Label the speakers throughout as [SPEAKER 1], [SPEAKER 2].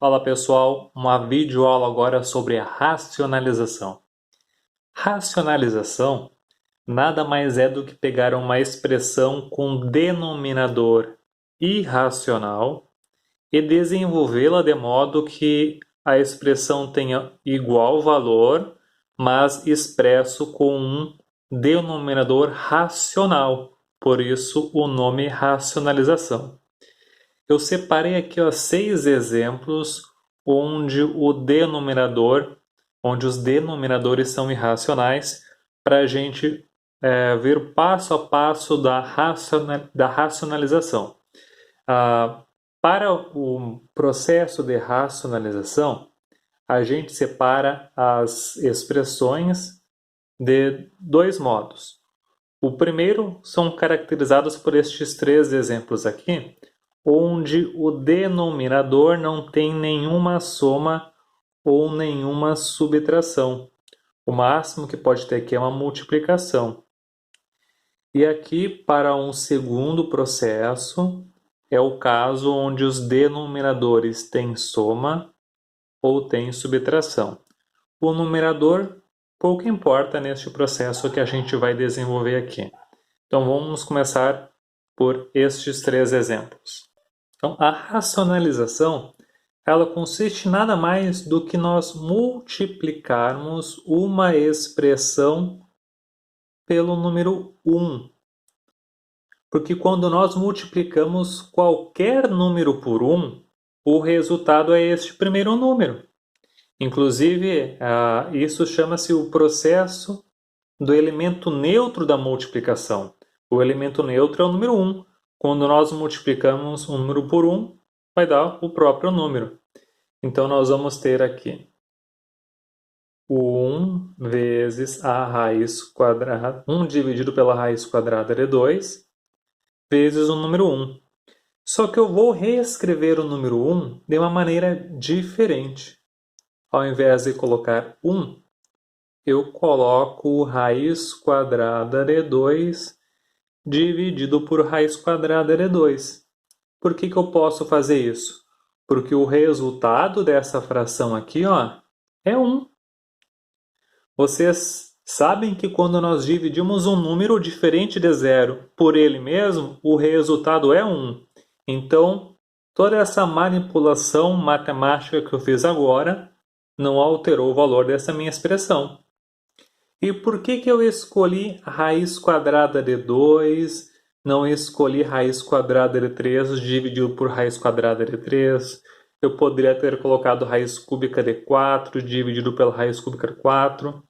[SPEAKER 1] Fala pessoal, uma videoaula agora sobre a racionalização. Racionalização nada mais é do que pegar uma expressão com denominador irracional e desenvolvê-la de modo que a expressão tenha igual valor, mas expresso com um denominador racional. Por isso o nome racionalização. Eu separei aqui 6 exemplos onde os denominadores são irracionais, para a gente ver passo a passo da racionalização. Para o processo de racionalização, a gente separa as expressões de dois modos. O primeiro são caracterizados por estes 3 exemplos aqui, onde o denominador não tem nenhuma soma ou nenhuma subtração. O máximo que pode ter aqui é uma multiplicação. E aqui, para um segundo processo, é o caso onde os denominadores têm soma ou têm subtração. O numerador pouco importa neste processo que a gente vai desenvolver aqui. Então vamos começar por estes 3 exemplos. Então, a racionalização, ela consiste em nada mais do que nós multiplicarmos uma expressão pelo número 1. Porque quando nós multiplicamos qualquer número por 1, o resultado é este primeiro número. Inclusive, isso chama-se o processo do elemento neutro da multiplicação. O elemento neutro é o número 1. Quando nós multiplicamos um número por 1, vai dar o próprio número. Então, nós vamos ter aqui 1 vezes a raiz quadrada, 1 dividido pela raiz quadrada de 2, vezes o número 1. Só que eu vou reescrever o número 1 de uma maneira diferente. Ao invés de colocar 1, eu coloco raiz quadrada de 2 dividido por raiz quadrada de 2. Por que eu posso fazer isso? Porque o resultado dessa fração aqui é 1. Vocês sabem que quando nós dividimos um número diferente de 0 por ele mesmo, o resultado é 1. Então, toda essa manipulação matemática que eu fiz agora não alterou o valor dessa minha expressão. E por que eu escolhi raiz quadrada de 2, não escolhi raiz quadrada de 3 dividido por raiz quadrada de 3? Eu poderia ter colocado raiz cúbica de 4 dividido pela raiz cúbica de 4.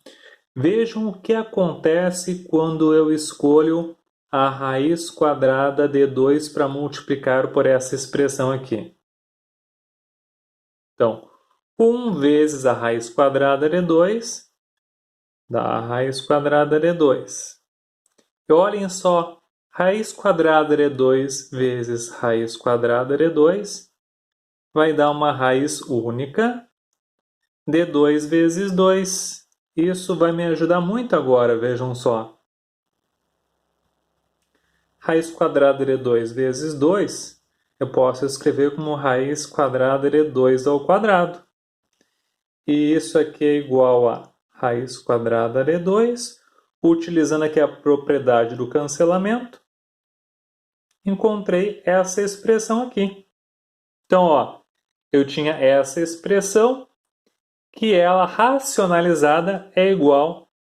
[SPEAKER 1] Vejam o que acontece quando eu escolho a raiz quadrada de 2 para multiplicar por essa expressão aqui. Então, 1 vezes a raiz quadrada de 2 dá a raiz quadrada de 2. E olhem só, raiz quadrada de 2 vezes raiz quadrada de 2 vai dar uma raiz única de 2 vezes 2. Isso vai me ajudar muito agora, vejam só. Raiz quadrada de 2 vezes 2, eu posso escrever como raiz quadrada de 2 ao quadrado. E isso aqui é igual a raiz quadrada de 2, utilizando aqui a propriedade do cancelamento, encontrei essa expressão aqui. Então, eu tinha essa expressão que ela racionalizada é igual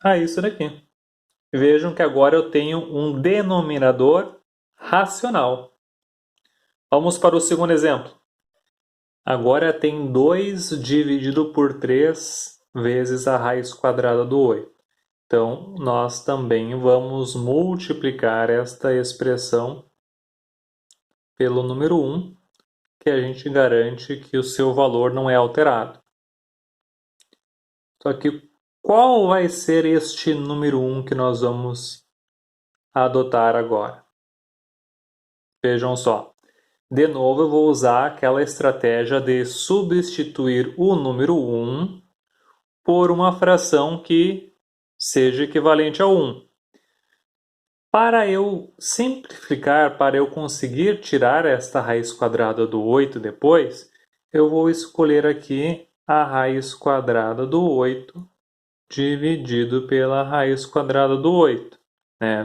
[SPEAKER 1] a isso daqui. Vejam que agora eu tenho um denominador racional. Vamos para o segundo exemplo. Agora tem 2 dividido por 3 vezes a raiz quadrada do 8. Então, nós também vamos multiplicar esta expressão pelo número 1, que a gente garante que o seu valor não é alterado. Só que qual vai ser este número 1 que nós vamos adotar agora? Vejam só. De novo, eu vou usar aquela estratégia de substituir o número 1 por uma fração que seja equivalente a 1. Para eu simplificar, para eu conseguir tirar esta raiz quadrada do 8 depois, eu vou escolher aqui a raiz quadrada do 8 dividido pela raiz quadrada do 8.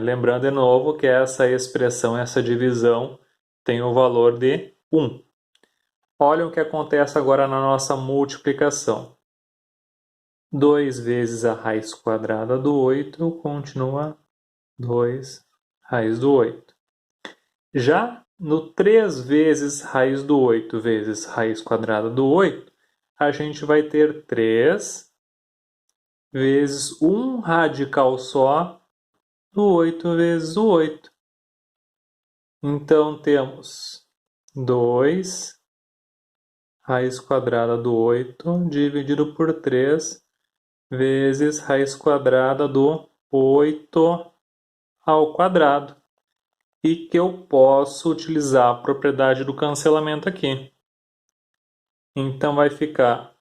[SPEAKER 1] Lembrando de novo que essa expressão, essa divisão, tem o valor de 1. Olha o que acontece agora na nossa multiplicação. 2 vezes a raiz quadrada do 8 continua 2 raiz do 8. Já no 3 vezes raiz do 8 vezes raiz quadrada do 8, a gente vai ter 3 vezes 1 radical só do 8 vezes o 8. Então, temos 2 raiz quadrada do 8 dividido por 3 vezes raiz quadrada do 8 ao quadrado. E que eu posso utilizar a propriedade do cancelamento aqui. Então, vai ficar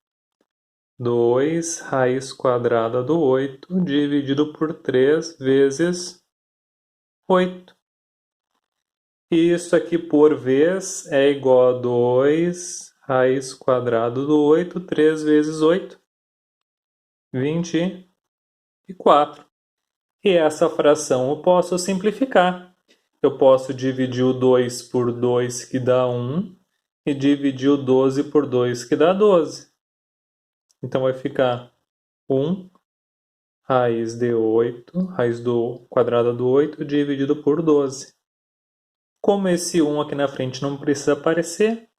[SPEAKER 1] 2 raiz quadrada do 8 dividido por 3 vezes 8. E isso aqui por vez é igual a 2 raiz quadrada do 8, 3 vezes 8, 24. E essa fração eu posso simplificar. Eu posso dividir o 2 por 2, que dá 1, e dividir o 12 por 2, que dá 12. Então vai ficar 1 raiz de 8, raiz do quadrada do 8, dividido por 12. Como esse 1 aqui na frente não precisa aparecer,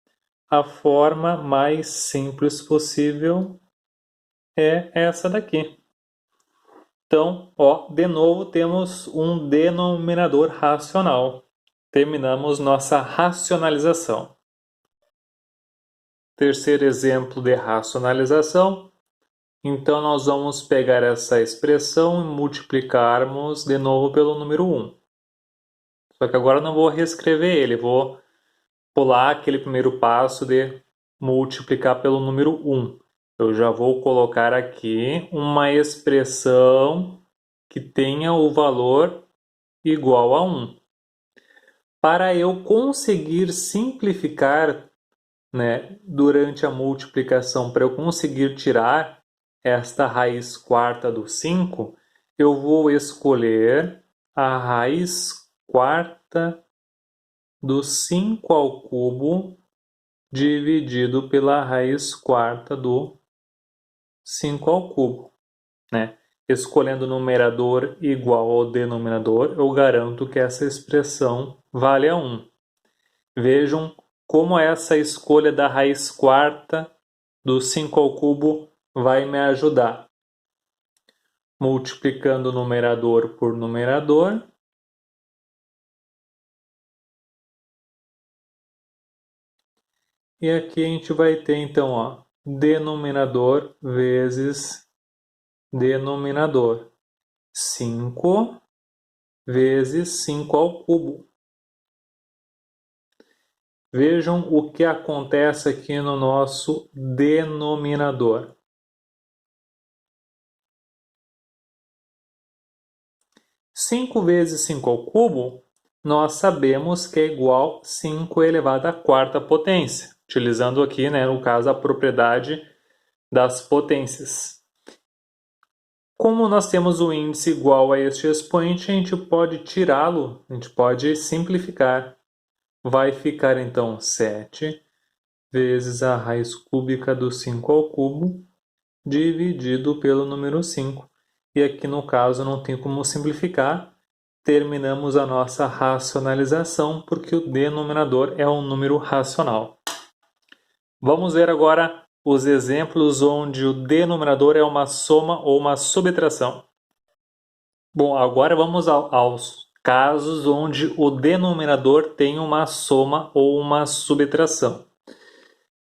[SPEAKER 1] a forma mais simples possível é essa daqui. Então, de novo temos um denominador racional. Terminamos nossa racionalização. Terceiro exemplo de racionalização. Então, nós vamos pegar essa expressão e multiplicarmos de novo pelo número 1. Só que agora eu não vou reescrever ele, vou pular aquele primeiro passo de multiplicar pelo número 1. Eu já vou colocar aqui uma expressão que tenha o valor igual a 1. Para eu conseguir simplificar, durante a multiplicação, para eu conseguir tirar esta raiz quarta do 5, eu vou escolher a raiz quarta do 5 ao cubo dividido pela raiz quarta do 5 ao cubo. Escolhendo o numerador igual ao denominador, eu garanto que essa expressão vale a 1. Vejam como essa escolha da raiz quarta do 5 ao cubo vai me ajudar. Multiplicando numerador por numerador. E aqui a gente vai ter então, denominador vezes denominador. 5 vezes 5 ao cubo. Vejam o que acontece aqui no nosso denominador. 5 vezes 5 ao cubo, nós sabemos que é igual a 5 elevado à quarta potência, utilizando aqui, no caso, a propriedade das potências. Como nós temos o índice igual a este expoente, a gente pode tirá-lo, a gente pode simplificar. Vai ficar então 7 vezes a raiz cúbica do 5 ao cubo dividido pelo número 5. E aqui no caso não tem como simplificar. Terminamos a nossa racionalização porque o denominador é um número racional. Vamos ver agora os exemplos onde o denominador é uma soma ou uma subtração. Bom, agora vamos aos casos onde o denominador tem uma soma ou uma subtração.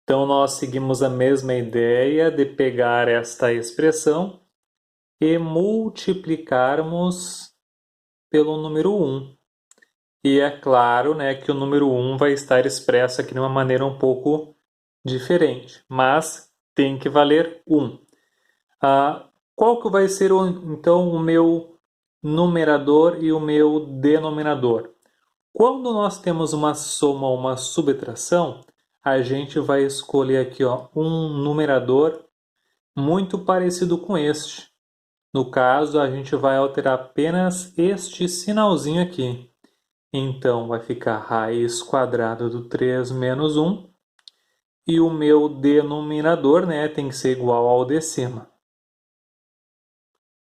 [SPEAKER 1] Então, nós seguimos a mesma ideia de pegar esta expressão e multiplicarmos pelo número 1. E é claro, que o número 1 vai estar expresso aqui de uma maneira um pouco diferente, mas tem que valer 1. Qual que vai ser, então, o meu numerador e o meu denominador? Quando nós temos uma soma ou uma subtração, a gente vai escolher aqui um numerador muito parecido com este. No caso, a gente vai alterar apenas este sinalzinho aqui. Então, vai ficar raiz quadrada do 3 menos 1. E o meu denominador, né, tem que ser igual ao de cima.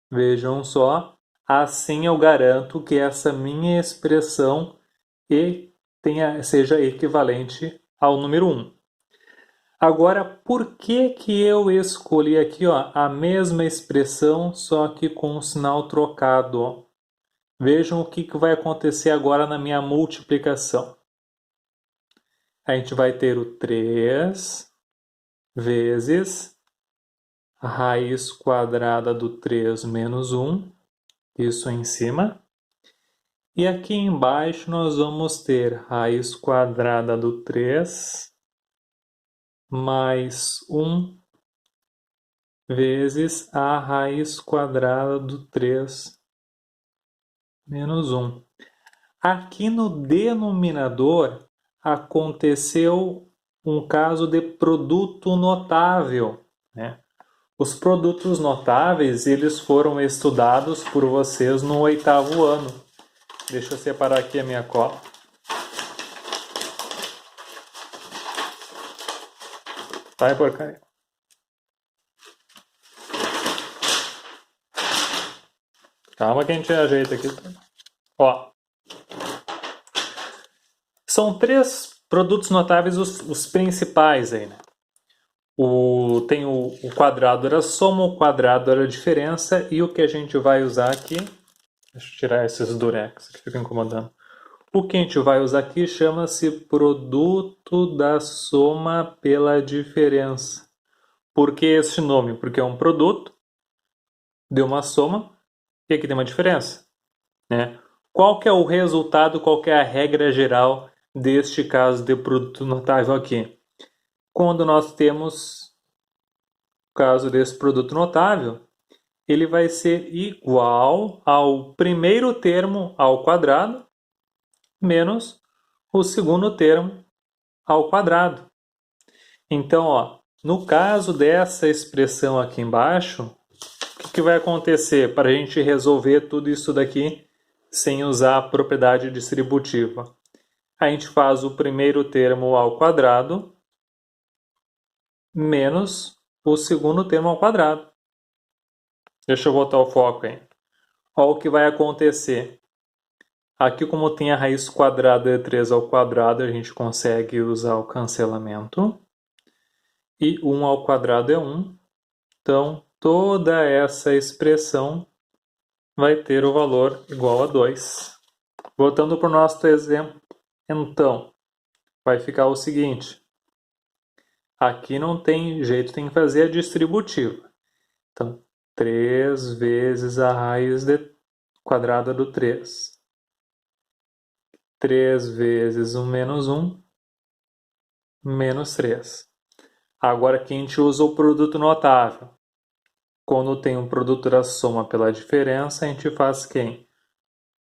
[SPEAKER 1] Vejam só, assim eu garanto que essa minha expressão seja equivalente ao número 1. Agora, por que eu escolhi aqui a mesma expressão, só que com o sinal trocado? Vejam o que vai acontecer agora na minha multiplicação. A gente vai ter o 3 vezes a raiz quadrada do 3 menos 1, isso em cima. E aqui embaixo nós vamos ter raiz quadrada do 3 mais 1 vezes a raiz quadrada do 3 menos 1. Aqui no denominador aconteceu um caso de produto notável, né? Os produtos notáveis, eles foram estudados por vocês no 8º ano. Deixa eu separar aqui a minha cola. Vai, porcaria. Calma que a gente ajeita aqui. São 3 produtos notáveis os principais aí, né? Tem o quadrado era soma, o quadrado era diferença, e o que a gente vai usar aqui... Deixa eu tirar esses durex que ficam incomodando. O que a gente vai usar aqui chama-se produto da soma pela diferença. Por que esse nome? Porque é um produto, deu uma soma, e aqui tem uma diferença, né? Qual que é o resultado, qual que é a regra geral deste caso de produto notável aqui? Quando nós temos o caso desse produto notável, ele vai ser igual ao primeiro termo ao quadrado menos o segundo termo ao quadrado. Então, no caso dessa expressão aqui embaixo, o que vai acontecer para a gente resolver tudo isso daqui sem usar a propriedade distributiva? A gente faz o primeiro termo ao quadrado menos o segundo termo ao quadrado. Deixa eu voltar o foco aí. Olha o que vai acontecer. Aqui, como tem a raiz quadrada de 3 ao quadrado, a gente consegue usar o cancelamento. E 1 ao quadrado é 1. Então, toda essa expressão vai ter o valor igual a 2. Voltando para o nosso exemplo, então, vai ficar o seguinte. Aqui não tem jeito, tem que fazer a distributiva. Então, 3 vezes a raiz quadrada do 3. 3 vezes o menos 1, menos 3. Agora aqui a gente usa o produto notável. Quando tem um produto da soma pela diferença, a gente faz quem?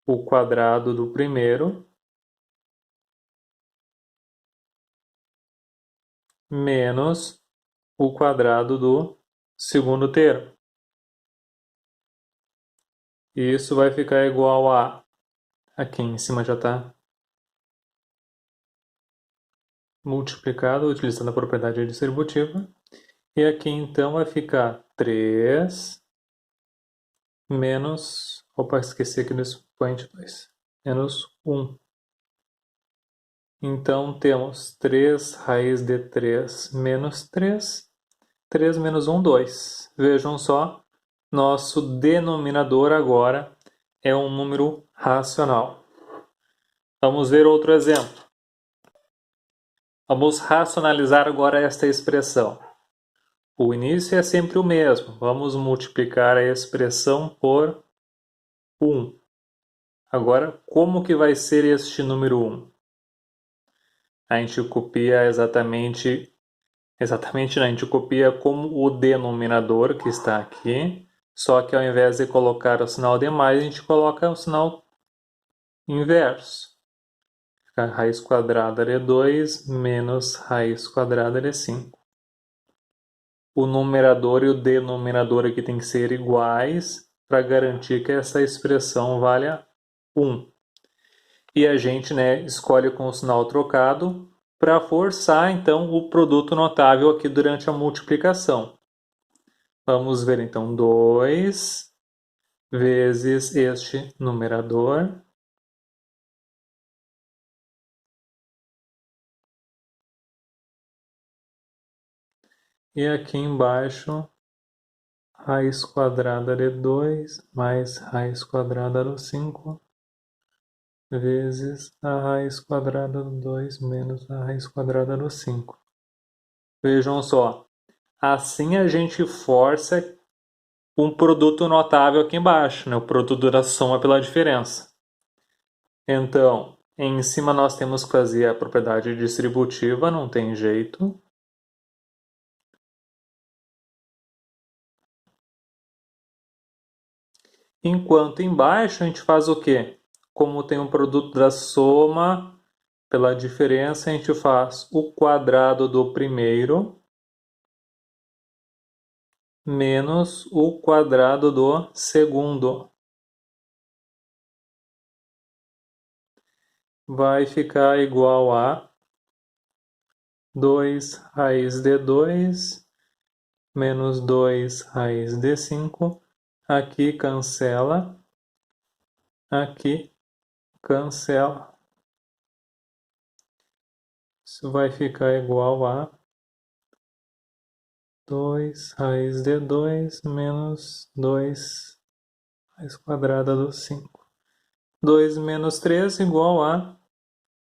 [SPEAKER 1] O quadrado do primeiro menos o quadrado do segundo termo. E isso vai ficar igual a... Aqui em cima já está multiplicado, utilizando a propriedade distributiva. E aqui então vai ficar 3 menos... Opa, esqueci aqui do expoente 2. Menos 1. Então temos 3 raiz de 3 menos 3. 3 menos 1, 2. Vejam só, nosso denominador agora é um número racional. Vamos ver outro exemplo. Vamos racionalizar agora esta expressão. O início é sempre o mesmo. Vamos multiplicar a expressão por 1. Agora, como que vai ser este número 1? A gente copia exatamente não, a gente copia como o denominador que está aqui, só que ao invés de colocar o sinal de mais, a gente coloca o sinal inverso. Fica raiz quadrada de 2 menos raiz quadrada de 5. O numerador e o denominador aqui tem que ser iguais para garantir que essa expressão valha 1. E a gente, escolhe com o sinal trocado para forçar, então, o produto notável aqui durante a multiplicação. Vamos ver, então, 2 vezes este numerador e aqui embaixo raiz quadrada de 2 mais raiz quadrada do 5 vezes a raiz quadrada do 2 menos a raiz quadrada do 5. Vejam só, assim a gente força um produto notável aqui embaixo, o produto da soma pela diferença. Então, em cima nós temos que fazer a propriedade distributiva, não tem jeito. Enquanto embaixo a gente faz o quê? Como tem um produto da soma pela diferença, a gente faz o quadrado do primeiro menos o quadrado do segundo. Vai ficar igual a 2 raiz de 2 menos 2 raiz de 5. Aqui cancela, aqui cancela. Isso vai ficar igual a 2 raiz de 2 menos 2 raiz quadrada do 5. 2 menos 3 igual a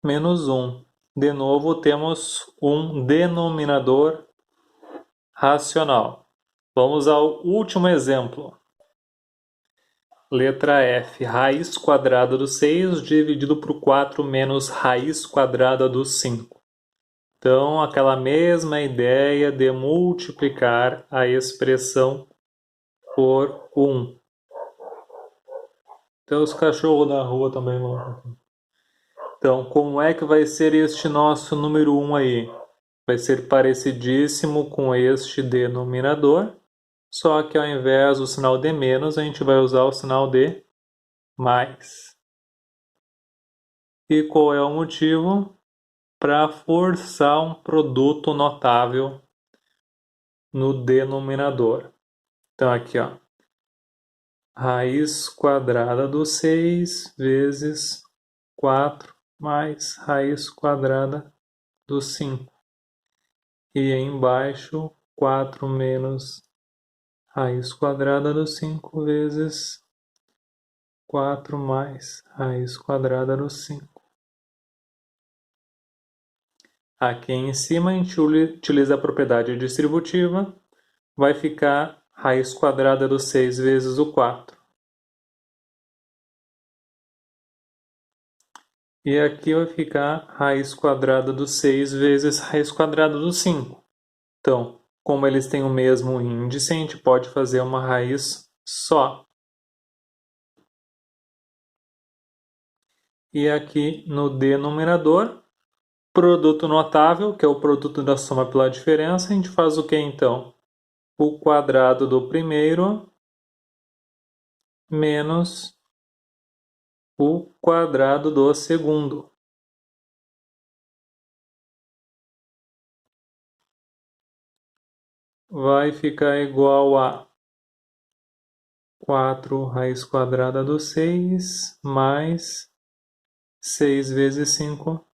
[SPEAKER 1] menos 1. De novo, temos um denominador racional. Vamos ao último exemplo. Letra F, raiz quadrada do 6 dividido por 4 menos raiz quadrada do 5. Então, aquela mesma ideia de multiplicar a expressão por 1. Então, os cachorros da rua também vão. Então, como é que vai ser este nosso número 1 aí? Vai ser parecidíssimo com este denominador, só que ao invés do sinal de menos, a gente vai usar o sinal de mais. E qual é o motivo? Para forçar um produto notável no denominador. Então aqui, ó, raiz quadrada do 6 vezes 4 mais raiz quadrada do 5. E aí embaixo, 4 menos raiz quadrada do 5 vezes 4 mais raiz quadrada do 5. Aqui em cima a gente utiliza a propriedade distributiva, vai ficar raiz quadrada do 6 vezes o 4. E aqui vai ficar raiz quadrada do 6 vezes raiz quadrada do 5. Então, como eles têm o mesmo índice, a gente pode fazer uma raiz só. E aqui no denominador, produto notável, que é o produto da soma pela diferença, a gente faz o que então? O quadrado do primeiro menos o quadrado do segundo. Vai ficar igual a 4 raiz quadrada do 6 mais 6 vezes 5,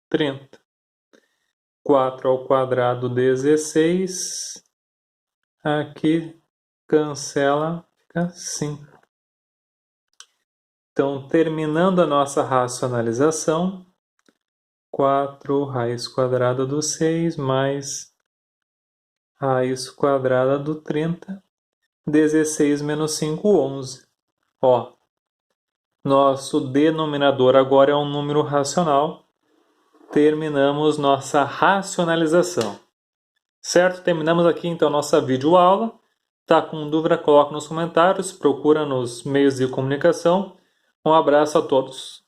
[SPEAKER 1] 30. 4 ao quadrado, 16. Aqui cancela, fica 5. Então, terminando a nossa racionalização, 4 raiz quadrada do 6 mais raiz quadrada do 30, 16 menos 5, 11. Ó, nosso denominador agora é um número racional. Terminamos nossa racionalização. Certo? Terminamos aqui então nossa videoaula. Tá com dúvida? Coloca nos comentários, procura nos meios de comunicação. Um abraço a todos.